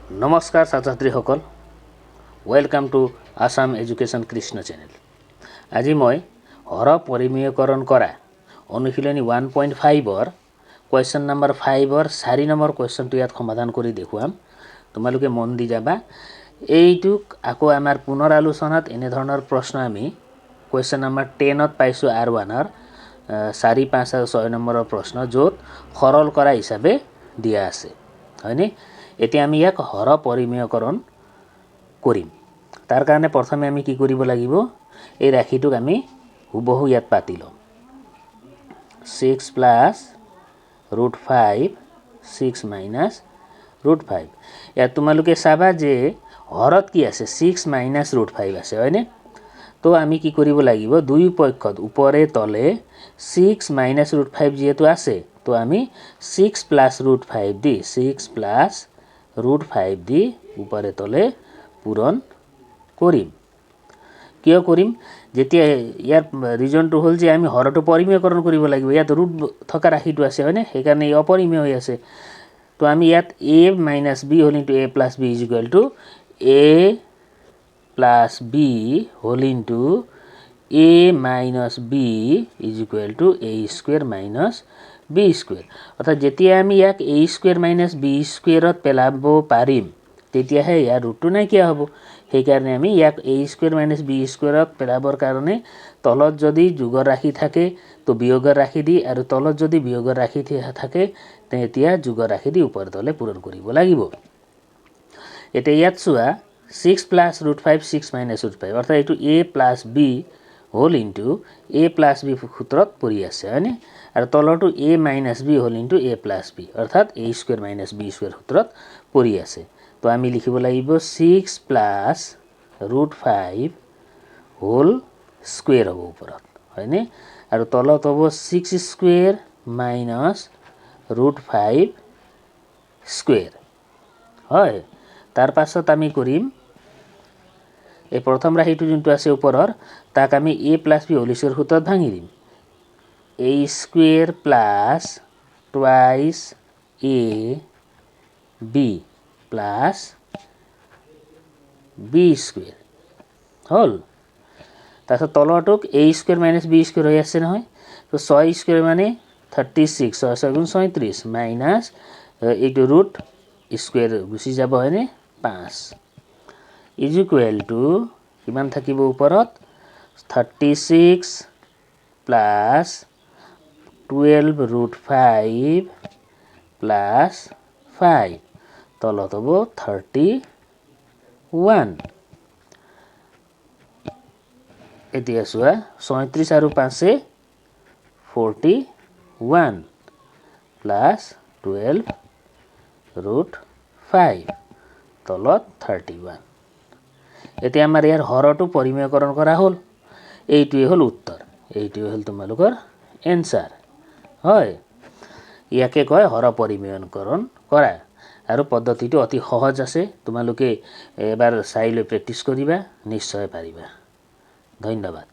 নমস্কাৰ ছাত্ৰ-ছাত্ৰীসকল welcome to Assam education Krishna channel আজি মই হৰ পৰিমেয়কৰণ কৰা অনুশীলনী 1.5 ৰ কোৱেশ্চন নম্বৰ 5 ৰ 4 নম্বৰ কোৱেশ্চনটো ইয়াত সমাধান কৰি দেখুৱাম তোমালোকে মন দি যাবা এইটুক আকৌ আমাৰ পুনৰ আলোচনাত এনে ধৰণৰ প্ৰশ্ন আমি কোৱেশ্চন নম্বৰ 10 ত পাইছো R1 ৰ 4 5 আৰু 6 নম্বৰৰ প্ৰশ্ন য'ত সৰল কৰা হিচাপে দিয়া আছে হয়নে এতিয়া আমি ইয়াক হৰ পৰিমেয়কৰণ কৰিম তাৰ কাৰণে প্ৰথমে আমি কি কৰিব লাগিব এই ৰাশিটোক আমি হুবহু ইয়াত পাতি লম 6 plus √5 6 minus √5 ইয়াত তোমালোকে চাবা যে হৰত কি আছে 6 minus √5 আছে হয়নে তো আমি কি কৰিব লাগিব দুই পক্ষত উপৰে তলে 6 minus √5 যেটো আছে তো আমি 6 plus √5 দি 6 plus √5 দি উপরে তলে পূরণ করিম কিয় করিম যেতিয়া ইয়াৰ ৰিজনটো হল যে আমি হৰটো পৰিমেয়কৰণ কৰিব লাগিব ইয়াত ৰুট থকা ৰাশিটো আছে হয়নে সেইকাৰণে অপৰিমেয় হৈ আছে তো আমি ইয়াত a - b whole into a + b = a + b whole into a - b = a² - b² অর্থাৎ যেতিয়া আমি ইয়াক a² - b² ত পেলাব পাৰিম তেতিয়াহে ইয়াৰ ৰুটটো নাইকিয়া হ'ব সেইকাৰণে আমি ইয়াক a² - b² ত পেলাবৰ কাৰণে তলত যদি যোগৰ ৰাশি থাকে তো বিয়োগৰ ৰাশি দি আৰু তলত যদি বিয়োগৰ ৰাশি থাকে তেতিয়া যোগৰ ৰাশি দি ওপৰ তলে পূৰণ কৰিব লাগিব এতিয়া ইয়াত চোৱা 6 plus √5 6 minus √5 অৰ্থাৎ এটো a plus b whole into a plus b সূত্ৰত পৰি আছে হয়নে আৰু তলটো a minus b whole into a plus b অৰ্থাৎ a² - b² সূত্ৰত পৰি আছে তো আমি লিখিব লাগিব 6 plus √5 হোল স্কয়াৰ হ'ব ওপৰত হয়নে আৰু তলত হ'ব 6² minus √5 স্কয়াৰ হয় তাৰ পাছত আমি কৰিম এই প্ৰথম ৰাশিটো যোনটো আছে ওপৰৰ তাক আমি a plus b whole square সূত্ৰত ভাঙি দিম a² plus twice a b plus b² হল তাছত তলৰটোক a² - b² হৈ আছে নহয় তো 6² মানে 36 6 * 36 মাইনাস এইটো ৰুট স্কয়াৰ গুছি যাব হয়নে 5 = কিমান থাকিব ওপৰত 36 plus 12 √5 plus 5 তলত হ'ব 31 এতিয়া চোৱা 37 আৰু 5 এ 41 plus 12 √5 তলত 31 এতিয়া আমাৰ ইয়াৰ হৰটো পৰিমেয়কৰণ কৰা হ'ল এইটোৱে হ'ল উত্তৰ এইটোৱে হ'ল তোমালোকৰ এনসাৰ হয় ইয়াকে কয় হৰ পৰিমেয়কৰণ কৰা আৰু পদ্ধতিটো অতি সহজ আছে তোমালোকে এবাৰ চাই লৈ প্ৰেক্টিস কৰিবা নিশ্চয় পাৰিবা ধন্যবাদ